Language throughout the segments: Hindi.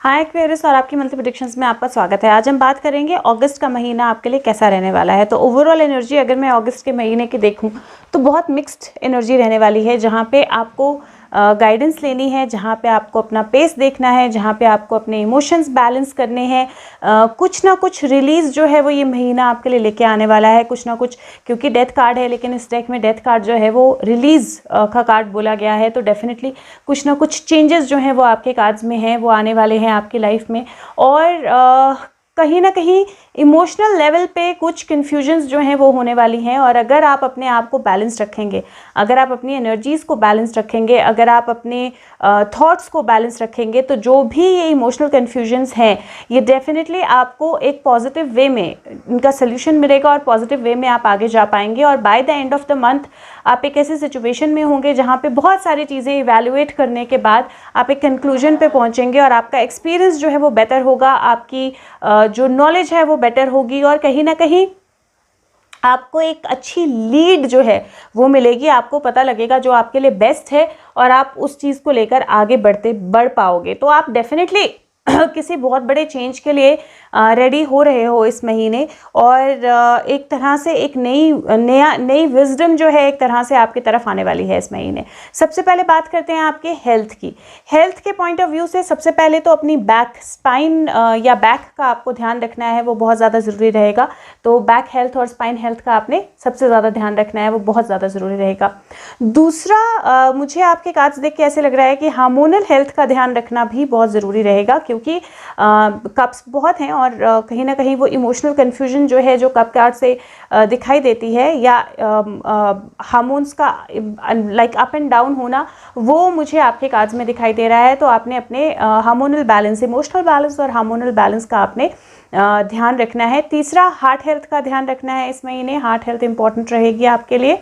हाय एक्वेरियस और आपकी मंथली प्रेडिक्शंस में आपका स्वागत है। आज हम बात करेंगे अगस्त का महीना आपके लिए कैसा रहने वाला है। तो ओवरऑल एनर्जी अगर मैं अगस्त के महीने की देखूं तो बहुत मिक्स्ड एनर्जी रहने वाली है, जहां पे आपको गाइडेंस लेनी है, जहां पे आपको अपना पेस देखना है, जहां पे आपको अपने इमोशंस बैलेंस करने हैं। कुछ ना कुछ रिलीज जो है वो ये महीना आपके लिए लेके आने वाला है, कुछ ना कुछ, क्योंकि डेथ कार्ड है, लेकिन इस डेक में डेथ कार्ड जो है वो रिलीज का कार्ड बोला गया है। तो डेफिनेटली कुछ ना कुछ चेंजेस जो हैं वो आपके कार्ड्स में हैं, वो आने वाले हैं आपकी लाइफ में। और कहीं ना कहीं इमोशनल लेवल पे कुछ कन्फ्यूजन्स जो हैं वो होने वाली हैं। और अगर आप अपने आप को बैलेंस रखेंगे, अगर आप अपनी एनर्जीज़ को बैलेंस रखेंगे, अगर आप अपने थॉट्स को बैलेंस रखेंगे, तो जो भी ये इमोशनल कन्फ्यूजन्स हैं ये डेफिनेटली आपको एक पॉजिटिव वे में इनका सोल्यूशन मिलेगा और पॉजिटिव वे में आप आगे जा पाएंगे। और by the end of the month आप एक ऐसी सिचुएशन में होंगे जहाँ पे बहुत सारी चीज़ें इवैल्यूएट करने के बाद आप एक कंक्लूजन पे पहुँचेंगे और आपका एक्सपीरियंस जो है वो बेटर होगा, आपकी जो नॉलेज है वो बेटर होगी, और कहीं ना कहीं आपको एक अच्छी लीड जो है वो मिलेगी। आपको पता लगेगा जो आपके लिए बेस्ट है और आप उस चीज़ को लेकर आगे बढ़ पाओगे। तो आप डेफिनेटली किसी बहुत बड़े चेंज के लिए रेडी हो रहे हो इस महीने। और एक तरह से एक नई विजडम जो है एक तरह से आपकी तरफ आने वाली है इस महीने। सबसे पहले बात करते हैं आपके हेल्थ की। हेल्थ के पॉइंट ऑफ व्यू से सबसे पहले तो अपनी बैक स्पाइन या बैक का आपको ध्यान रखना है, वो बहुत ज़्यादा ज़रूरी रहेगा। तो बैक हेल्थ और स्पाइन हेल्थ का आपने सबसे ज़्यादा ध्यान रखना है, वो बहुत ज़्यादा ज़रूरी रहेगा। दूसरा, मुझे आपके कार्ड्स देख के ऐसे लग रहा है कि हार्मोनल हेल्थ का ध्यान रखना भी बहुत ज़रूरी रहेगा, क्योंकि कप्स बहुत हैं और कहीं ना कहीं वो इमोशनल कन्फ्यूजन जो है जो कप कार्ड से दिखाई देती है, या हार्मोन्स का लाइक अप एंड डाउन होना, वो मुझे आपके कार्ड्स में दिखाई दे रहा है। तो आपने अपने हार्मोनल बैलेंस, इमोशनल बैलेंस और हार्मोनल बैलेंस का आपने ध्यान रखना है। तीसरा, हार्ट हेल्थ का ध्यान रखना है इस महीने। हार्ट हेल्थ इंपॉर्टेंट रहेगी आपके लिए।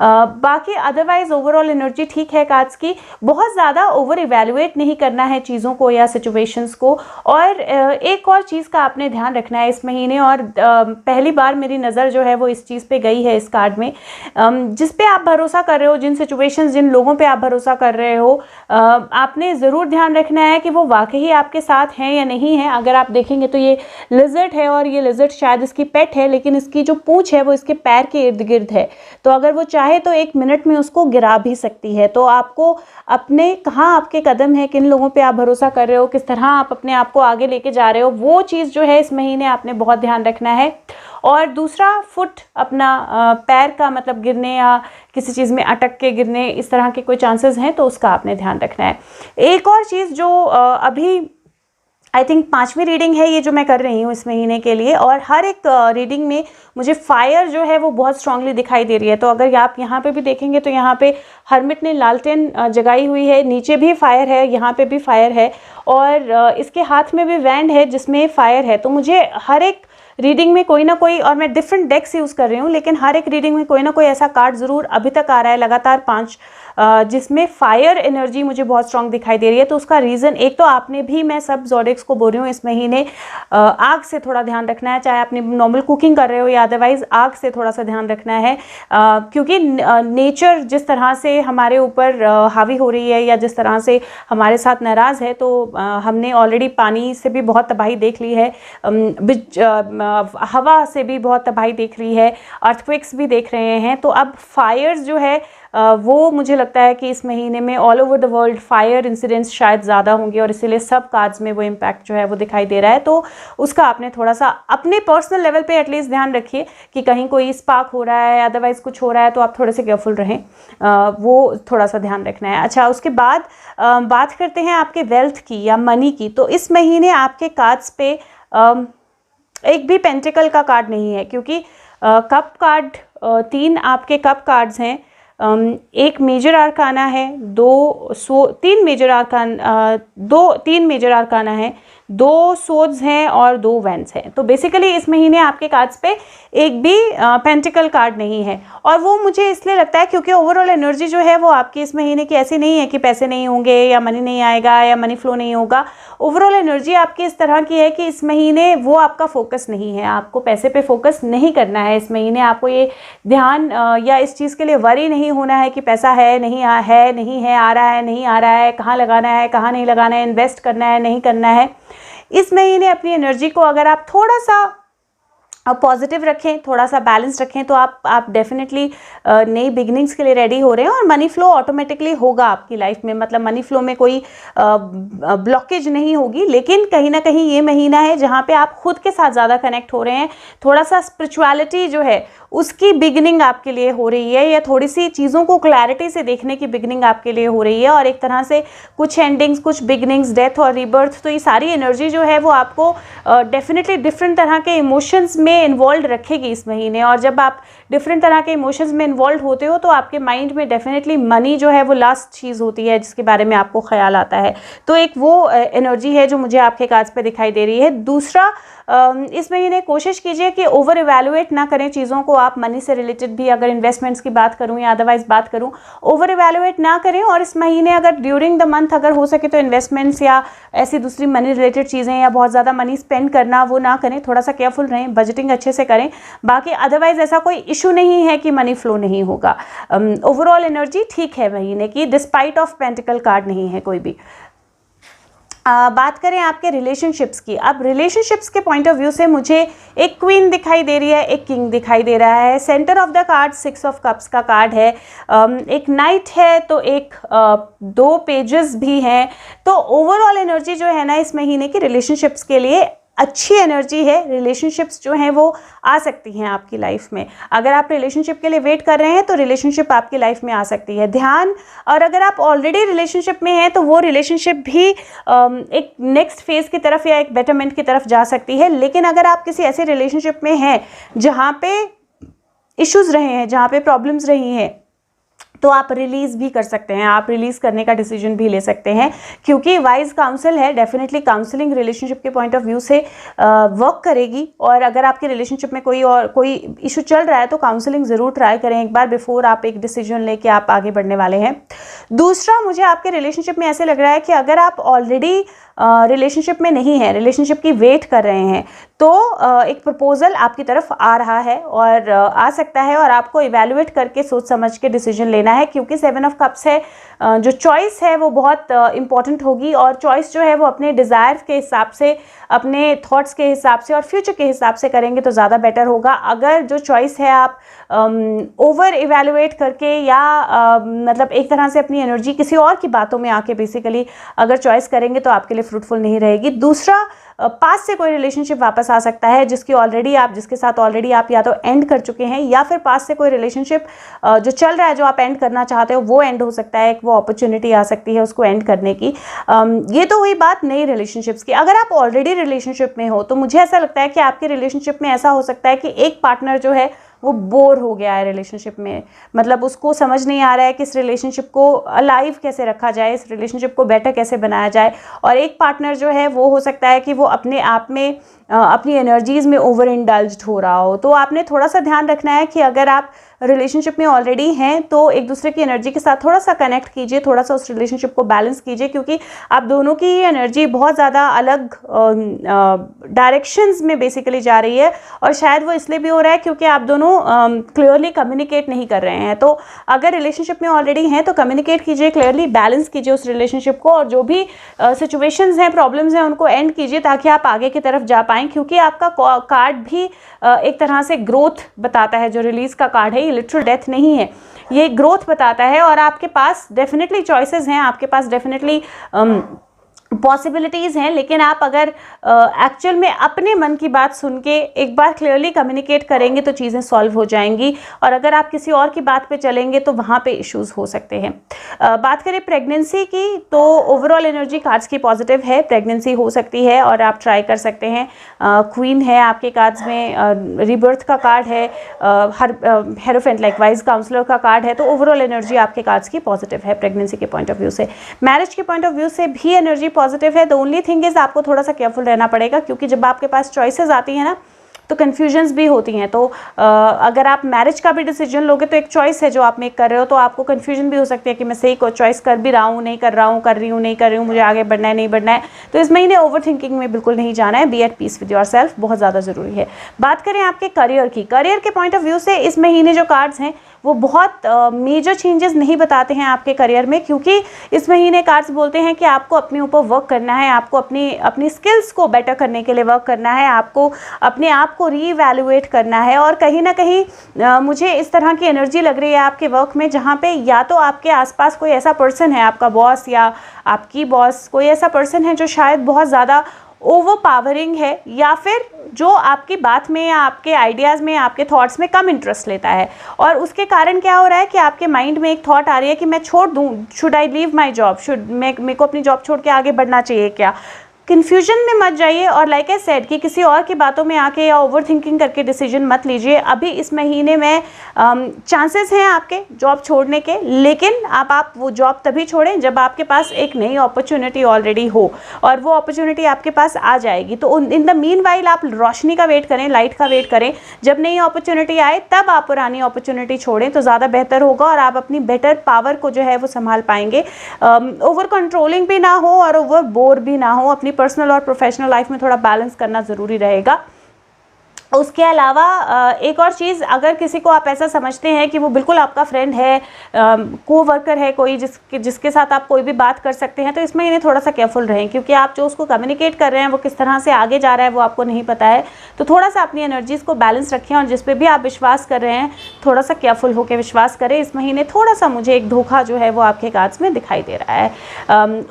बाकी अदरवाइज ओवरऑल एनर्जी ठीक है कार्ड्स की। बहुत ज़्यादा ओवर इवेल्युएट नहीं करना है चीज़ों को या सिचुएशंस को। और एक और चीज़ का आपने ध्यान रखना है इस महीने, और पहली बार मेरी नज़र जो है वो इस चीज़ पे गई है इस कार्ड में, जिस पे आप भरोसा कर रहे हो, जिन सिचुएशंस, जिन लोगों पे आप भरोसा कर रहे हो, आपने ज़रूर ध्यान रखना है कि वो वाकई आपके साथ हैं या नहीं है। अगर आप देखेंगे तो ये लिजर्ड है, और ये लिजर्ड शायद इसकी पेट है, लेकिन इसकी जो पूंछ है वो इसके पैर के इर्द गिर्द है। तो अगर वो चाहे तो 1 मिनट में उसको गिरा भी सकती है। तो आपको अपने कहाँ आपके कदम है, किन लोगों पे आप भरोसा कर रहे हो, किस तरह आप अपने आप को आगे लेके जा रहे हो, वो चीज़ जो है इस महीने आपने बहुत ध्यान रखना है। और दूसरा, फुट, अपना पैर का मतलब गिरने या किसी चीज़ में अटक के गिरने, इस तरह के कोई चांसेस हैं तो उसका आपने ध्यान रखना है। एक और चीज़ जो अभी आई थिंक 5वीं रीडिंग है ये जो मैं कर रही हूँ इस महीने के लिए, और हर एक रीडिंग में मुझे फायर जो है वो बहुत स्ट्रांगली दिखाई दे रही है। तो अगर आप यहाँ पे भी देखेंगे तो यहाँ पे हर्मिट ने लालटेन जगाई हुई है, नीचे भी फायर है, यहाँ पे भी फायर है, और इसके हाथ में भी वैंड है जिसमें फायर है। तो मुझे हर एक रीडिंग में कोई ना कोई, और मैं डिफरेंट डेक्स यूज़ कर रही हूँ, लेकिन हर एक रीडिंग में कोई ना कोई ऐसा कार्ड ज़रूर अभी तक आ रहा है, लगातार 5, जिसमें फायर एनर्जी मुझे बहुत स्ट्रांग दिखाई दे रही है। तो उसका रीज़न, एक तो आपने भी, मैं सब ज़ोडिएक्स को बोल रही हूँ इस महीने आग से थोड़ा ध्यान रखना है, चाहे आप नॉर्मल कुकिंग कर रहे हो या अदरवाइज आग से थोड़ा सा ध्यान रखना है, क्योंकि नेचर जिस तरह से हमारे ऊपर हावी हो रही है या जिस तरह से हमारे साथ नाराज़ है, तो हमने ऑलरेडी पानी से भी बहुत तबाही देख ली है, हवा से भी बहुत तबाही देख रही है, अर्थक्वेक्स भी देख रहे हैं। तो अब फायर्स जो है वो मुझे लगता है कि इस महीने में all over the world fire incidents शायद ज़्यादा होंगे, और इसीलिए सब कार्ड्स में वो इम्पैक्ट जो है वो दिखाई दे रहा है। तो उसका आपने थोड़ा सा अपने पर्सनल लेवल पे एटलीस्ट ध्यान रखिए कि कहीं कोई स्पार्क हो रहा है, अदरवाइज कुछ हो रहा है, तो आप थोड़े से केयरफुल रहें, वो थोड़ा सा ध्यान रखना है। अच्छा, उसके बाद बात करते हैं आपके वेल्थ की या मनी की। तो इस महीने आपके कार्ड्स पे एक भी पेंटिकल का कार्ड नहीं है, क्योंकि कप कार्ड 3 आपके कप कार्ड्स हैं, एक मेजर आर्काना है, 3 मेजर आर्काना है, 2 सोर्ड्स हैं और 2 वैंड्स हैं। तो बेसिकली इस महीने आपके कार्ड्स पे एक भी पेंटिकल कार्ड नहीं है, और वो मुझे इसलिए लगता है क्योंकि ओवरऑल एनर्जी जो है वो आपकी इस महीने की ऐसी नहीं है कि पैसे नहीं होंगे या मनी नहीं आएगा या मनी फ्लो नहीं होगा। ओवरऑल एनर्जी आपकी इस तरह की है कि इस महीने वो आपका फोकस नहीं है, आपको पैसे पे फोकस नहीं करना है इस महीने। आपको ये ध्यान या इस चीज़ के लिए वरी नहीं होना है कि पैसा है नहीं है, आ रहा है नहीं आ रहा है, कहाँ लगाना है कहाँ नहीं लगाना है, इन्वेस्ट करना है नहीं करना है। इस महीने अपनी एनर्जी को अगर आप थोड़ा सा पॉजिटिव रखें, थोड़ा सा बैलेंस रखें, तो आप डेफिनेटली नई बिगिनिंग्स के लिए रेडी हो रहे हैं और मनी फ्लो ऑटोमेटिकली होगा आपकी लाइफ में। मतलब मनी फ्लो में कोई ब्लॉकेज नहीं होगी, लेकिन कहीं ना कहीं ये महीना है जहाँ पे आप खुद के साथ ज़्यादा कनेक्ट हो रहे हैं। थोड़ा सा स्पिरिचुअलिटी जो है उसकी बिगिनिंग आपके लिए हो रही है, या थोड़ी सी चीज़ों को क्लैरिटी से देखने की बिगिनिंग आपके लिए हो रही है। और एक तरह से कुछ एंडिंग्स, कुछ बिगिनिंग्स, डेथ और रीबर्थ, तो ये सारी एनर्जी जो है वो आपको डेफिनेटली डिफरेंट तरह के इमोशंस में इन्वॉल्व रखेगी इस महीने। और जब आप डिफरेंट तरह के इमोशंस में इन्वॉल्व होते हो तो आपके माइंड में डेफिनेटली मनी जो है वो लास्ट चीज़ होती है जिसके बारे में आपको ख्याल आता है। तो एक वो एनर्जी है जो मुझे आपके कार्ड्स पे दिखाई दे रही है। दूसरा, इस महीने कोशिश कीजिए कि ओवर इवैल्यूएट ना करें चीज़ों को। आप मनी से रिलेटेड भी, अगर इन्वेस्टमेंट्स की बात करूं या अदरवाइज बात करूं, ओवर इवैल्यूएट ना करें। और इस महीने अगर ड्यूरिंग द मंथ अगर हो सके तो इन्वेस्टमेंट्स या ऐसी दूसरी मनी रिलेटेड चीज़ें या बहुत ज़्यादा मनी स्पेंड करना वो ना करें। थोड़ा सा केयरफुल रहें, बजटिंग अच्छे से करें। बाकी अदरवाइज ऐसा कोई इशू नहीं है कि मनी फ्लो नहीं होगा। ओवरऑल एनर्जी ठीक है महीने की, डिस्पाइट ऑफ पेंटिकल कार्ड नहीं है कोई भी। बात करें आपके रिलेशनशिप्स की। अब रिलेशनशिप्स के पॉइंट ऑफ व्यू से मुझे एक क्वीन दिखाई दे रही है, एक किंग दिखाई दे रहा है। Centre of the card 6 of cups का कार्ड है, एक नाइट है, तो एक 2 पेजेस भी हैं। तो ओवरऑल एनर्जी जो है ना इस महीने की रिलेशनशिप्स के लिए अच्छी एनर्जी है। रिलेशनशिप्स जो हैं वो आ सकती हैं आपकी लाइफ में। अगर आप रिलेशनशिप के लिए वेट कर रहे हैं तो रिलेशनशिप आपकी लाइफ में आ सकती है। ध्यान, और अगर आप ऑलरेडी रिलेशनशिप में हैं तो वो रिलेशनशिप भी एक नेक्स्ट फेज की तरफ या एक बेटरमेंट की तरफ जा सकती है। लेकिन अगर आप किसी ऐसे रिलेशनशिप में हैं जहाँ पे इश्यूज रहे हैं, जहाँ पे प्रॉब्लम्स रही हैं, तो आप रिलीज़ भी कर सकते हैं। आप रिलीज़ करने का डिसीजन भी ले सकते हैं, क्योंकि वाइज काउंसिल है। डेफिनेटली काउंसलिंग रिलेशनशिप के पॉइंट ऑफ व्यू से वर्क करेगी। और अगर आपके रिलेशनशिप में कोई इशू चल रहा है तो काउंसलिंग ज़रूर ट्राई करें एक बार, बिफोर आप एक डिसीजन लेके आप आगे बढ़ने वाले हैं। दूसरा, मुझे आपके रिलेशनशिप में ऐसे लग रहा है कि अगर आप ऑलरेडी रिलेशनशिप में नहीं है, रिलेशनशिप की वेट कर रहे हैं, तो एक प्रपोजल आपकी तरफ आ रहा है और आ सकता है, और आपको इवैल्यूएट करके सोच समझ के डिसीजन लेना है। क्योंकि 7 ऑफ कप्स है, जो चॉइस है वो बहुत इंपॉर्टेंट होगी। और चॉइस जो है वो अपने डिज़ायर के हिसाब से, अपने थॉट्स के हिसाब से और फ्यूचर के हिसाब से करेंगे तो ज़्यादा बेटर होगा। अगर जो चॉइस है आप ओवर इवैल्यूएट करके या मतलब एक तरह से अपनी एनर्जी किसी और की बातों में आके बेसिकली अगर चॉइस करेंगे तो आपके लिए फ्रूटफुल नहीं रहेगी। दूसरा, पास से कोई रिलेशनशिप वापस आ सकता है जिसके साथ ऑलरेडी आप या तो एंड कर चुके हैं, या फिर पास से कोई रिलेशनशिप जो चल रहा है, जो आप एंड करना चाहते हो, वो एंड हो सकता है। एक वो अपॉर्चुनिटी आ सकती है उसको एंड करने की। ये तो हुई बात नई रिलेशनशिप्स की। अगर आप ऑलरेडी रिलेशनशिप में हो तो मुझे ऐसा लगता है कि आपके रिलेशनशिप में ऐसा हो सकता है कि एक पार्टनर जो है वो बोर हो गया है रिलेशनशिप में। मतलब उसको समझ नहीं आ रहा है कि इस रिलेशनशिप को अलाइव कैसे रखा जाए, इस रिलेशनशिप को बेटर कैसे बनाया जाए। और एक पार्टनर जो है वो हो सकता है कि वो अपने आप में अपनी एनर्जीज़ में ओवर इंडल्ज्ड हो रहा हो। तो आपने थोड़ा सा ध्यान रखना है कि अगर आप रिलेशनशिप में ऑलरेडी हैं तो एक दूसरे की एनर्जी के साथ थोड़ा सा कनेक्ट कीजिए, थोड़ा सा उस रिलेशनशिप को बैलेंस कीजिए, क्योंकि आप दोनों की एनर्जी बहुत ज़्यादा अलग डायरेक्शंस में बेसिकली जा रही है। और शायद वो इसलिए भी हो रहा है क्योंकि आप दोनों क्लियरली कम्युनिकेट नहीं कर रहे हैं। तो अगर रिलेशनशिप में ऑलरेडी हैं तो कम्युनिकेट कीजिए, क्लियरली बैलेंस कीजिए उस रिलेशनशिप को, और जो भी सिचुएशंस हैं, प्रॉब्लम्स हैं, उनको एंड कीजिए ताकि आप आगे की तरफ जा पाएँ। क्योंकि आपका कार्ड भी एक तरह से ग्रोथ बताता है। जो रिलीज़ का कार्ड है ये लिटरल डेथ नहीं है, ये ग्रोथ बताता है। और आपके पास डेफिनेटली चॉइसेस हैं, आपके पास डेफिनेटली पॉसिबिलिटीज़ हैं। लेकिन आप अगर एक्चुअल में अपने मन की बात सुन के एक बार क्लियरली कम्युनिकेट करेंगे तो चीज़ें सॉल्व हो जाएंगी। और अगर आप किसी और की बात पे चलेंगे तो वहाँ पे इश्यूज हो सकते हैं। बात करें प्रेगनेंसी की, तो ओवरऑल एनर्जी कार्ड्स की पॉजिटिव है। प्रेगनेंसी हो सकती है और आप ट्राई कर सकते हैं। क्वीन है आपके कार्ड्स में, रीबर्थ का कार्ड है, हेरोफेंट लाइक वाइज काउंसलर का कार्ड है। तो ओवरऑल एनर्जी आपके कार्ड्स की पॉजिटिव है प्रेगनेंसी के पॉइंट ऑफ व्यू से। मैरिज के पॉइंट ऑफ व्यू से भी एनर्जी पॉजिटिव है। द ओनली थिंग इज आपको थोड़ा सा केयरफुल रहना पड़ेगा, क्योंकि जब आपके पास चॉइसेस आती हैं ना तो कन्फ्यूजन्स भी होती हैं। तो अगर आप मैरिज का भी डिसीजन लोगे तो एक चॉइस है जो आप मेक कर रहे हो, तो आपको कन्फ्यूजन भी हो सकती है कि मैं सही को चॉइस कर भी रहा हूँ, नहीं कर रहा हूँ, कर रही हूँ, नहीं कर रही हूँ, मुझे आगे बढ़ना है, नहीं बढ़ना है। तो इस महीने ओवर थिंकिंग में बिल्कुल नहीं जाना है। Be at peace with yourself बहुत ज़्यादा ज़रूरी है। बात करें आपके करियर की, करियर के पॉइंट ऑफ व्यू से इस महीने जो कार्ड्स हैं वो बहुत मेजर चेंजेस नहीं बताते हैं आपके करियर में, क्योंकि इस महीने कार्ड्स बोलते हैं कि आपको अपने ऊपर वर्क करना है, आपको अपनी स्किल्स को बेटर करने के लिए वर्क करना है, आपको अपने आप को रीवैल्यूएट करना है। और कहीं ना कहीं मुझे इस तरह की एनर्जी लग रही है आपके वर्क में, जहाँ पे या तो आपके आसपास कोई ऐसा पर्सन है, आपका बॉस या आपकी बॉस, कोई ऐसा पर्सन है जो शायद बहुत ज़्यादा ओवर पावरिंग है, या फिर जो आपकी बात में या आपके आइडियाज़ में, आपके थॉट्स में कम इंटरेस्ट लेता है। और उसके कारण क्या हो रहा है कि आपके माइंड में एक थॉट आ रही है कि मैं छोड़ दूँ, should I leave my job, मेरे को अपनी जॉब छोड़ के आगे बढ़ना चाहिए क्या। कन्फ्यूजन में मत जाइए, और लाइक आई सेड कि किसी और की बातों में आके या ओवर थिंकिंग करके डिसीजन मत लीजिए। अभी इस महीने में चांसेस हैं आपके जॉब छोड़ने के, लेकिन आप वो जॉब तभी छोड़ें जब आपके पास एक नई अपॉर्चुनिटी ऑलरेडी हो, और वो अपॉर्चुनिटी आपके पास आ जाएगी। तो इन द मीन वाइल आप रोशनी का वेट करें, लाइट का वेट करें। जब नई अपॉर्चुनिटी आए तब आप पुरानी अपॉर्चुनिटी छोड़ें तो ज़्यादा बेहतर होगा, और आप अपनी बेटर पावर को जो है वो संभाल पाएंगे। ओवर कंट्रोलिंग भी ना हो और ओवर बोर भी ना हो। अपनी पर्सनल और प्रोफेशनल लाइफ में थोड़ा बैलेंस करना ज़रूरी रहेगा। उसके अलावा एक और चीज़, अगर किसी को आप ऐसा समझते हैं कि वो बिल्कुल आपका फ्रेंड है, को वर्कर है कोई, जिसके साथ आप कोई भी बात कर सकते हैं, तो इसमें इन्हें थोड़ा सा केयरफुल रहें, क्योंकि आप जो उसको कम्युनिकेट कर रहे हैं वो किस तरह से आगे जा रहा है वो आपको नहीं पता है। तो थोड़ा सा अपनी एनर्जीज़ को बैलेंस रखें, और जिस पे भी आप विश्वास कर रहे हैं थोड़ा सा केयरफुल होकर विश्वास करें। इस महीने थोड़ा सा मुझे एक धोखा जो है वो आपके कार्ड्स में दिखाई दे रहा है।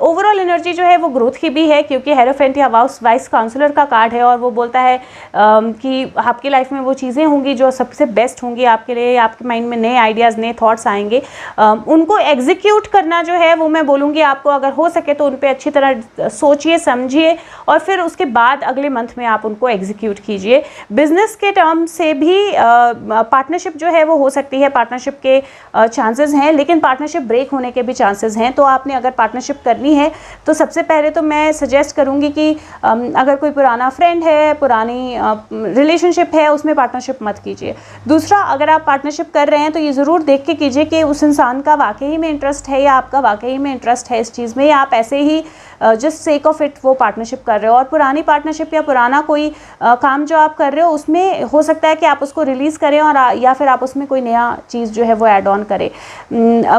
ओवरऑल एनर्जी जो है वो ग्रोथ की भी है, क्योंकि हेरोफेंट या वाइस काउंसलर का कार्ड है, और वो बोलता है कि आपकी लाइफ में वो चीज़ें होंगी जो सबसे बेस्ट होंगी आपके लिए। आपके माइंड में नए आइडियाज़, नए थॉट्स आएंगे, उनको एग्जीक्यूट करना जो है वो मैं बोलूँगी आपको, अगर हो सके तो उन पर अच्छी तरह सोचिए, समझिए, और फिर उसके बाद अगले मंथ में आप उनको एग्जीक्यूट कीजिए। बिजनेस के टर्म से भी पार्टनरशिप जो है वो हो सकती है, पार्टनरशिप के चांसेस हैं, लेकिन पार्टनरशिप ब्रेक होने के भी चांसेस हैं। तो आपने अगर पार्टनरशिप करनी है तो सबसे पहले तो मैं सजेस्ट करूँगी कि अगर कोई पुराना फ्रेंड है, पुरानी रिलेशनशिप है, उसमें पार्टनरशिप मत कीजिए। दूसरा, अगर आप पार्टनरशिप कर रहे हैं तो ये ज़रूर देख के कीजिए कि उस इंसान का वाकई में इंटरेस्ट है, या आपका वाकई में इंटरेस्ट है इस चीज़ में, या आप ऐसे ही जस्ट सेक ऑफ इट वो पार्टनरशिप कर रहे हो। और पुरानी पार्टनरशिप या पुराना कोई काम जो आप कर रहे हो उसमें हो सकता है कि आप उसको रिलीज़ करें, और या फिर आप उसमें कोई नया चीज़ जो है वो ऐड ऑन करें।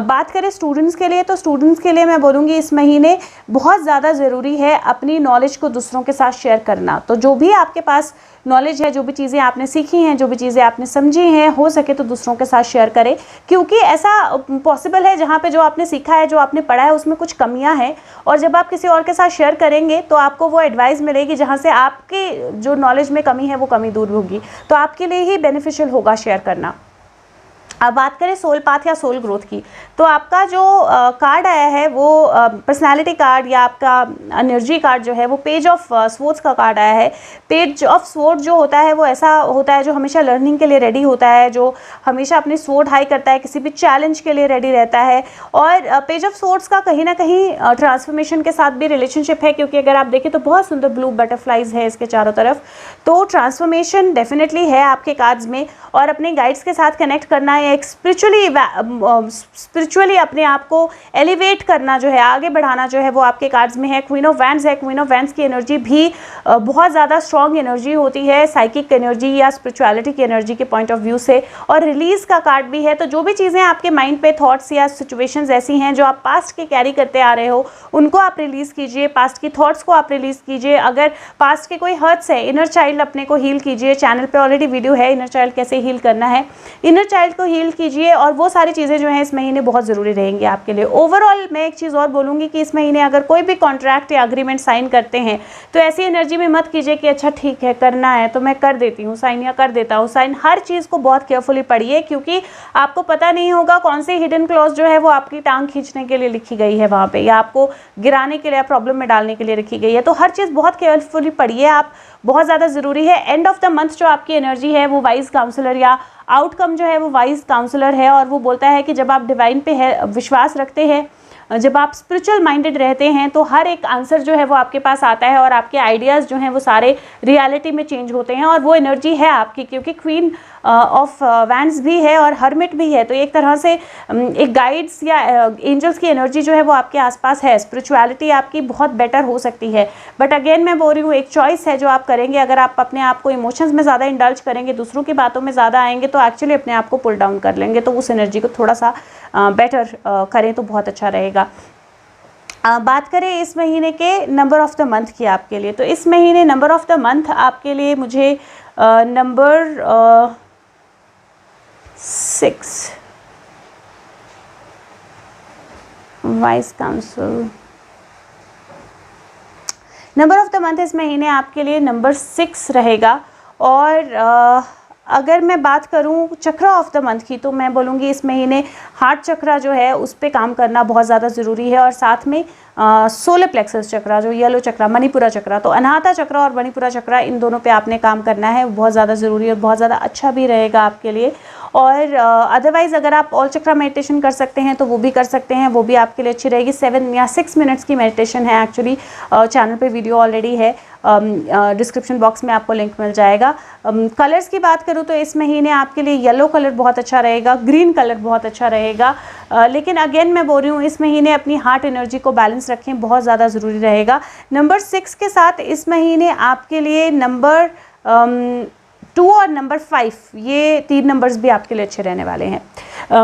बात करें स्टूडेंट्स के लिए, तो स्टूडेंट्स के लिए मैं बोलूँगी इस महीने बहुत ज़्यादा ज़रूरी है अपनी नॉलेज को दूसरों के साथ शेयर करना। तो जो भी आपके पास नॉलेज है, जो भी चीज़ें आपने सीखी हैं, जो भी चीज़ें आपने समझी हैं, हो सके तो दूसरों के साथ शेयर करें, क्योंकि ऐसा पॉसिबल है जहाँ पे जो आपने सीखा है, जो आपने पढ़ा है, उसमें कुछ कमियां हैं, और जब आप किसी और के साथ शेयर करेंगे तो आपको वो एडवाइस मिलेगी जहाँ से आपकी जो नॉलेज में कमी है वो कमी दूर होगी। तो आपके लिए ही बेनिफिशियल होगा शेयर करना। अब बात करें सोल पाथ या सोल ग्रोथ की, तो आपका जो कार्ड आया है वो पर्सनालिटी कार्ड या आपका एनर्जी कार्ड जो है वो पेज ऑफ स्वॉर्ड्स का कार्ड आया है। पेज ऑफ स्वॉर्ड जो होता है वो ऐसा होता है जो हमेशा लर्निंग के लिए रेडी होता है, जो हमेशा अपनी स्वॉर्ड हाई करता है, किसी भी चैलेंज के लिए रेडी रहता है। और पेज ऑफ स्वॉर्ड्स का कहीं ना कहीं ट्रांसफॉर्मेशन के साथ भी रिलेशनशिप है, क्योंकि अगर आप देखें तो बहुत सुंदर ब्लू बटरफ्लाइज है इसके चारों तरफ। तो ट्रांसफॉर्मेशन डेफिनेटली है आपके कार्ड्स में, और अपने गाइड्स के साथ कनेक्ट करना, एक स्पिरिचुअली अपने आप को एलिवेट करना जो है, आगे बढ़ाना जो है वो आपके कार्ड्स में है। क्वीन ऑफ वैंड्स है। क्वीन ऑफ वैंड्स की एनर्जी भी बहुत ज़्यादा स्ट्रॉन्ग एनर्जी होती है, साइकिक एनर्जी या स्पिरिचुअलिटी की एनर्जी के पॉइंट ऑफ व्यू से। और रिलीज का कार्ड भी है। तो जो भी चीज़ें आपके माइंड पे थॉट्स या सिचुएशंस ऐसी हैं जो आप पास्ट के कैरी करते आ रहे हो, उनको आप रिलीज कीजिए, पास्ट की थॉट्स को आप रिलीज कीजिए। अगर पास्ट के कोई हर्ट्स है, इनर चाइल्ड अपने को हील कीजिए। चैनल पे ऑलरेडी वीडियो है इनर चाइल्ड कैसे हील करना है, इनर चाइल्ड को हील कीजिए। और वो सारी चीज़ें जो हैं इस महीने बहुत ज़रूरी रहेंगी आपके लिए। ओवरऑल मैं एक चीज़ और बोलूँगी कि इस महीने अगर कोई भी कॉन्ट्रैक्ट या अग्रीमेंट साइन करते हैं तो ऐसी एनर्जी में मत कीजिए कि अच्छा ठीक है करना है तो मैं कर देती हूँ साइन या कर देता हूँ साइन। हर चीज़ को बहुत केयरफुली पढ़िए, क्योंकि आपको पता नहीं होगा कौन सी हिडन क्लॉज जो है वो आपकी टांग खींचने के लिए लिखी गई है वहाँ पे, या आपको गिराने के लिए, प्रॉब्लम में डालने के लिए रखी गई है। तो हर चीज़ बहुत केयरफुली पढ़िए आप, बहुत ज़्यादा ज़रूरी है। एंड ऑफ द मंथ जो आपकी एनर्जी है वो वाइज काउंसलर या आउटकम जो है वो वाइज काउंसलर है, और वो बोलता है कि जब आप डिवाइन पे है विश्वास रखते हैं, जब आप स्पिरिचुअल माइंडेड रहते हैं तो हर एक आंसर जो है वो आपके पास आता है और आपके आइडियाज़ जो हैं वो सारे रियलिटी में चेंज होते हैं, और वो एनर्जी है आपकी, क्योंकि क्वीन ऑफ वैंड्स भी है और हर्मिट भी है। तो एक तरह से एक गाइड्स या एंजल्स की एनर्जी जो है वो आपके आसपास है। स्पिरिचुअलिटी आपकी बहुत बेटर हो सकती है, बट अगेन मैं बोल रही हूँ एक चॉइस है जो आप करेंगे। अगर आप अपने आप को इमोशंस में ज़्यादा इंडल्ज करेंगे, दूसरों की बातों में ज़्यादा आएंगे, तो एक्चुअली अपने आप को पुल डाउन कर लेंगे। तो उस एनर्जी को थोड़ा सा बेटर करें तो बहुत अच्छा रहेगा। बात करें इस महीने के नंबर ऑफ़ द मंथ की आपके लिए, तो इस महीने नंबर ऑफ़ द मंथ आपके लिए मुझे number 6 vice council, number of the month इस महीने आपके लिए नंबर 6 रहेगा। और अगर मैं बात करूं चक्रा ऑफ द मंथ की, तो मैं बोलूँगी इस महीने हार्ट चक्रा जो है उस पे काम करना बहुत ज़्यादा ज़रूरी है, और साथ में सोलर प्लेक्सस चक्रा जो येलो चक्रा, मणिपुरा चक्रा, तो अनाहता चक्रा और मणिपुरा चक्रा, इन दोनों पे आपने काम करना है, बहुत ज़्यादा ज़रूरी और बहुत ज़्यादा अच्छा भी रहेगा आपके लिए। और अदरवाइज़ अगर आप ऑल चक्रा मेडिटेशन कर सकते हैं तो वो भी कर सकते हैं, वो भी आपके लिए अच्छी रहेगी। 7 या 6 मिनट्स की मेडिटेशन है एक्चुअली, चैनल पे वीडियो ऑलरेडी है, डिस्क्रिप्शन बॉक्स में आपको लिंक मिल जाएगा। कलर्स की बात करूँ तो इस महीने आपके लिए येलो कलर बहुत अच्छा रहेगा, ग्रीन कलर बहुत अच्छा रहेगा, लेकिन अगेन मैं बोल रही हूँ इस महीने अपनी हार्ट एनर्जी को बैलेंस रखें, बहुत ज़्यादा ज़रूरी रहेगा। नंबर 6 के साथ इस महीने आपके लिए नंबर 2 और नंबर 5, ये 3 नंबर्स भी आपके लिए अच्छे रहने वाले हैं।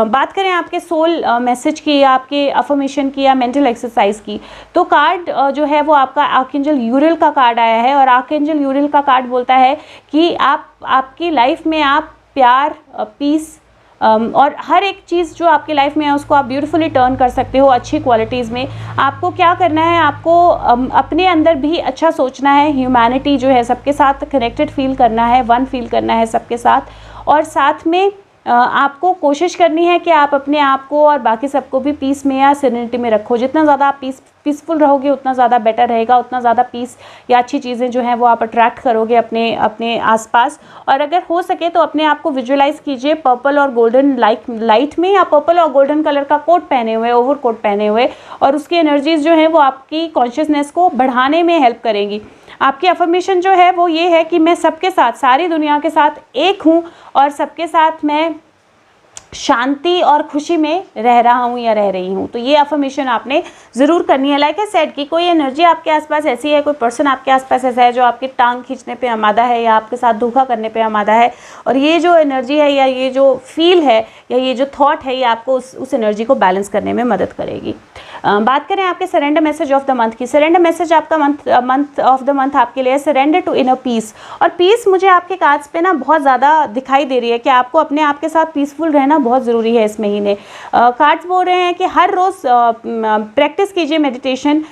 बात करें आपके सोल मैसेज की या आपके अफर्मेशन की या मेंटल एक्सरसाइज की, तो कार्ड जो है वो आपका आर्कएंजल यूरियल का कार्ड आया है, और आर्कएंजल यूरियल का कार्ड बोलता है कि आपकी लाइफ में आप प्यार, पीस और हर एक चीज़ जो आपकी लाइफ में है उसको आप ब्यूटीफुली टर्न कर सकते हो अच्छी क्वालिटीज़ में। आपको क्या करना है, आपको अपने अंदर भी अच्छा सोचना है, ह्यूमैनिटी जो है सबके साथ कनेक्टेड फील करना है, वन फील करना है सबके साथ, और साथ में आपको कोशिश करनी है कि आप अपने आप को और बाकी सबको भी पीस में या सेरेनिटी में रखो। जितना ज़्यादा आप पीसफुल रहोगे उतना ज़्यादा बेटर रहेगा, उतना ज़्यादा पीस या अच्छी चीज़ें जो हैं वो आप अट्रैक्ट करोगे अपने आसपास। और अगर हो सके तो अपने आप को विजुअलाइज कीजिए पर्पल और गोल्डन लाइट में, या पर्पल और गोल्डन कलर का कोट पहने हुए, ओवर कोट पहने हुए, और उसकी एनर्जीज जो हैं वो आपकी कॉन्शियसनेस को बढ़ाने में हेल्प करेंगी। आपकी अफर्मेशन जो है वो ये है कि मैं सबके साथ, सारी दुनिया के साथ एक हूँ, और सबके साथ मैं शांति और खुशी में रह रहा हूँ या रह रही हूँ। तो ये अफर्मेशन आपने ज़रूर करनी है। लाइक आई सेड कि कोई एनर्जी आपके आसपास ऐसी है, कोई पर्सन आपके आसपास ऐसा है जो आपकी टांग खींचने पे आमादा है या आपके साथ धोखा करने पे आमादा है, और ये जो एनर्जी है या ये जो फील है या ये जो थॉट है ये आपको उस एनर्जी को बैलेंस करने में मदद करेगी। बात करें आपके surrender message of the month की, सरेंडर मैसेज आपका मंथ ऑफ द मंथ आपके लिए सरेंडर टू इनर पीस। और पीस मुझे आपके कार्ड्स पे ना बहुत ज़्यादा दिखाई दे रही है कि आपको अपने आप के साथ पीसफुल रहना बहुत ज़रूरी है इस महीने। कार्ड्स बोल रहे हैं कि हर रोज़ प्रैक्टिस कीजिए मेडिटेशन,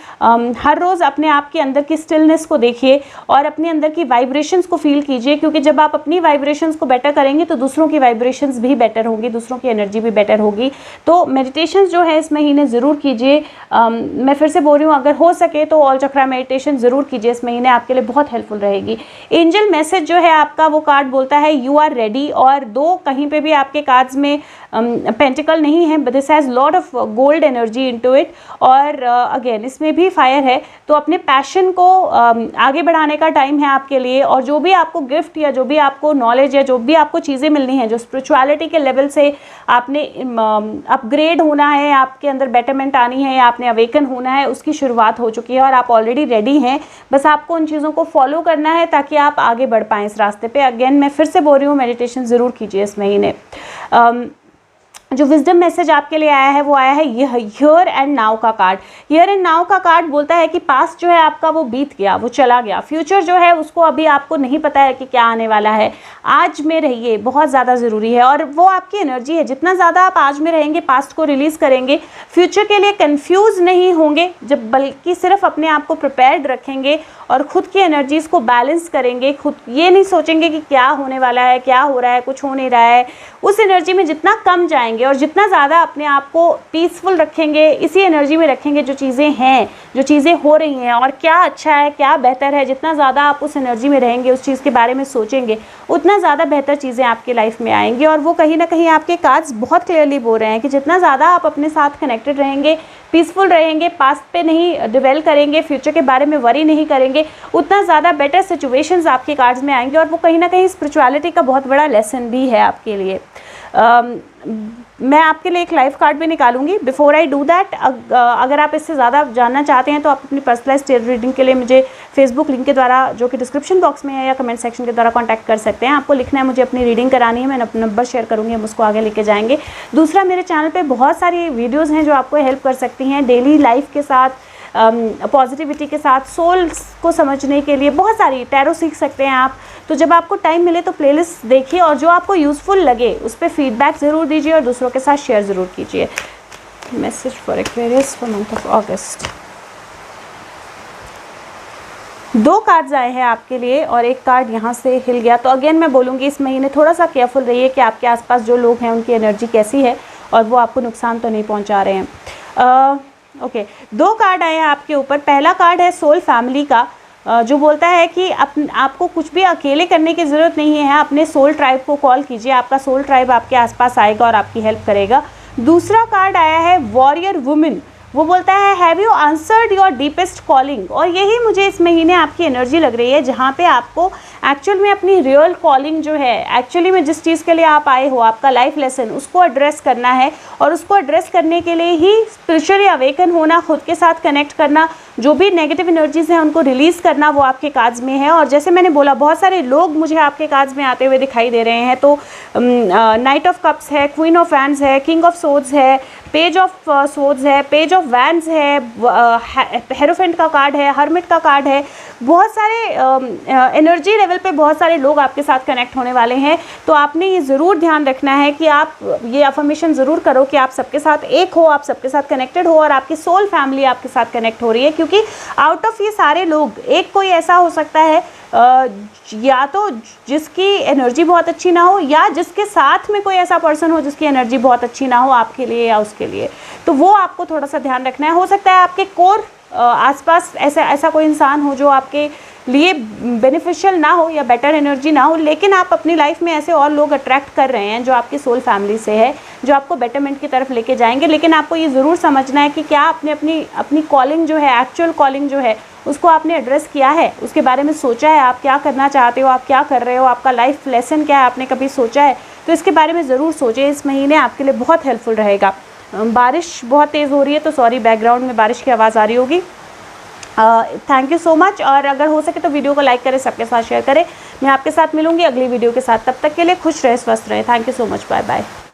हर रोज़ अपने आप के अंदर की स्टिलनेस को देखिए और अपने अंदर की वाइब्रेशंस को फील कीजिए, क्योंकि जब आप अपनी वाइब्रेशंस को बेटर करेंगे तो दूसरों की वाइब्रेशंस भी बेटर होंगी, दूसरों की एनर्जी भी बेटर होगी। तो मेडिटेशन जो है इस महीने ज़रूर कीजिए। मैं फिर से बोल रही हूँ, अगर हो सके तो ऑल चक्रा मेडिटेशन ज़रूर कीजिए, इस महीने आपके लिए बहुत हेल्पफुल रहेगी। एंजल मैसेज जो है आपका वो कार्ड बोलता है यू आर रेडी, और दो कहीं पे भी आपके कार्ड्स में पेंटिकल नहीं है, but this has lot of gold energy into it, और अगेन इसमें भी फायर है। तो अपने पैशन को आगे बढ़ाने का टाइम है आपके लिए, और जो भी आपको गिफ्ट या जो भी आपको नॉलेज या जो भी आपको चीज़ें मिलनी है, जो स्पिरिचुअलिटी के लेवल से आपने अपग्रेड होना है, आपके अंदर बेटरमेंट आनी है या आपने अवेकन होना है, उसकी शुरुआत हो चुकी है और आप ऑलरेडी रेडी हैं। बस आपको उन चीज़ों को फॉलो करना है ताकि आप आगे बढ़ पाएँ इस रास्ते पे। अगेन मैं फिर से बोल रही हूँ, मेडिटेशन ज़रूर कीजिए इस महीने। जो विजडम मैसेज आपके लिए आया है वो आया है हियर एंड नाउ का कार्ड। हियर एंड नाउ का कार्ड बोलता है कि पास्ट जो है आपका वो बीत गया, वो चला गया। फ्यूचर जो है उसको अभी आपको नहीं पता है कि क्या आने वाला है। आज में रहिए, बहुत ज़्यादा ज़रूरी है, और वो आपकी एनर्जी है। जितना ज़्यादा आप आज में रहेंगे, पास्ट को रिलीज़ करेंगे, फ्यूचर के लिए कंफ्यूज नहीं होंगे, जब बल्कि सिर्फ अपने आप को प्रिपेयर्ड रखेंगे और ख़ुद की एनर्जीज़ को बैलेंस करेंगे। खुद ये नहीं सोचेंगे कि क्या होने वाला है, क्या हो रहा है, कुछ हो नहीं रहा है। उस एनर्जी में जितना कम जाएंगे, पाएंगे। और जितना ज़्यादा अपने आप को पीसफुल रखेंगे, इसी एनर्जी में रखेंगे जो चीज़ें हैं, जो चीज़ें हो रही हैं और क्या अच्छा है क्या बेहतर है, जितना ज़्यादा आप उस एनर्जी में रहेंगे, उस चीज़ के बारे में सोचेंगे, उतना ज़्यादा बेहतर चीज़ें आपकी लाइफ में आएंगी। और वो कहीं ना कहीं आपके कार्ड्स बहुत क्लियरली बोल रहे हैं कि जितना ज़्यादा आप अपने साथ कनेक्टेड रहेंगे, पीसफुल रहेंगे, पास्ट पे नहीं डिवेल करेंगे, फ्यूचर के बारे में वरी नहीं करेंगे, उतना ज़्यादा बेटर सिचुएशंस आपके कार्ड्स में आएंगे। और वो कहीं ना कहीं स्पिरिचुअलिटी का बहुत बड़ा लेसन भी है आपके लिए। मैं आपके लिए एक लाइफ कार्ड भी निकालूंगी। बिफोर आई डू दैट, अगर आप इससे ज़्यादा जानना चाहते हैं तो आप अपनी पर्सनलाइज्ड टेरो रीडिंग के लिए मुझे फेसबुक लिंक के द्वारा, जो कि डिस्क्रिप्शन बॉक्स में है, या कमेंट सेक्शन के द्वारा कांटेक्ट कर सकते हैं। आपको लिखना है मुझे अपनी रीडिंग करानी है, मैं अपना नंबर शेयर करूँगी, हम उसको आगे लेके जाएंगे। दूसरा, मेरे चैनल पर बहुत सारी वीडियोज़ हैं जो आपको हेल्प कर सकती हैं डेली लाइफ के साथ, पॉजिटिविटी के साथ, सोल्स को समझने के लिए बहुत सारी टैरो सीख सकते हैं आप। तो जब आपको टाइम मिले तो प्लेलिस्ट देखिए और जो आपको यूज़फुल लगे उस पर फीडबैक ज़रूर दीजिए और दूसरों के साथ शेयर ज़रूर कीजिए। Message for Aquarius for month of August. 2 cards आए हैं आपके लिए और एक कार्ड यहाँ से हिल गया। तो अगेन मैं बोलूँगी इस महीने थोड़ा सा केयरफुल रहिए कि आपके आसपास जो लोग हैं उनकी एनर्जी कैसी है और वो आपको नुकसान तो नहीं पहुँचा रहे हैं। ओके, 2 कार्ड आए हैं आपके ऊपर। पहला कार्ड है सोल फैमिली का, जो बोलता है कि आपको कुछ भी अकेले करने की ज़रूरत नहीं है, अपने सोल ट्राइब को कॉल कीजिए, आपका सोल ट्राइब आपके आसपास आएगा और आपकी हेल्प करेगा। दूसरा कार्ड आया है वॉरियर वुमेन, वो बोलता है have you answered your deepest calling. और यही मुझे इस महीने आपकी एनर्जी लग रही है, जहाँ पे आपको एक्चुअल में अपनी रियल कॉलिंग जो है, एक्चुअली में जिस चीज़ के लिए आप आए हो, आपका लाइफ लेसन, उसको एड्रेस करना है। और उसको एड्रेस करने के लिए ही स्पिरिचुअली अवेकन होना, खुद के साथ कनेक्ट करना, जो भी नेगेटिव एनर्जीज हैं उनको रिलीज़ करना, वो आपके कार्ड्स में है। और जैसे मैंने बोला, बहुत सारे लोग मुझे आपके कार्ड्स में आते हुए दिखाई दे रहे हैं। तो नाइट ऑफ कप्स है, क्वीन ऑफ वैंड्स है, किंग ऑफ सोर्ड्स है, पेज ऑफ सोर्ड्स है, पेज ऑफ वैंड्स है, हेरोफेंट का कार्ड है, हर्मिट का कार्ड है। बहुत सारे एनर्जी लेवल पे बहुत सारे लोग आपके साथ कनेक्ट होने वाले हैं। तो आपने ये ज़रूर ध्यान रखना है कि आप ये अफर्मेशन ज़रूर करो कि आप सबके साथ एक हो, आप सबके साथ कनेक्टेड हो और आपकी सोल फैमिली आपके साथ कनेक्ट हो रही है। क्योंकि आउट ऑफ ये सारे लोग एक कोई ऐसा हो सकता है या तो जिसकी एनर्जी बहुत अच्छी ना हो, या जिसके साथ में कोई ऐसा पर्सन हो जिसकी एनर्जी बहुत अच्छी ना हो आपके लिए या उसके लिए। तो वो आपको थोड़ा सा ध्यान रखना है। हो सकता है आपके कोर आसपास ऐसा कोई इंसान हो जो आपके लिए बेनिफिशियल ना हो या बेटर एनर्जी ना हो, लेकिन आप अपनी लाइफ में ऐसे और लोग अट्रैक्ट कर रहे हैं जो आपकी सोल फैमिली से है, जो आपको बेटरमेंट की तरफ लेके जाएंगे। लेकिन आपको ये ज़रूर समझना है कि क्या आपने अपनी कॉलिंग जो है, एक्चुअल कॉलिंग जो है, उसको आपने एड्रेस किया है, उसके बारे में सोचा है, आप क्या करना चाहते हो, आप क्या कर रहे हो, आपका लाइफ लेसन क्या है, आपने कभी सोचा है? तो इसके बारे में ज़रूर सोचें। इस महीने आपके लिए बहुत हेल्पफुल रहेगा। बारिश बहुत तेज़ हो रही है तो सॉरी, बैकग्राउंड में बारिश की आवाज़ आ रही होगी। Thank you so much. और अगर हो सके तो वीडियो को लाइक करें, सबके साथ शेयर करें। मैं आपके साथ मिलूंगी अगली वीडियो के साथ। तब तक के लिए खुश रहे, स्वस्थ रहे। Thank you so much. Bye bye.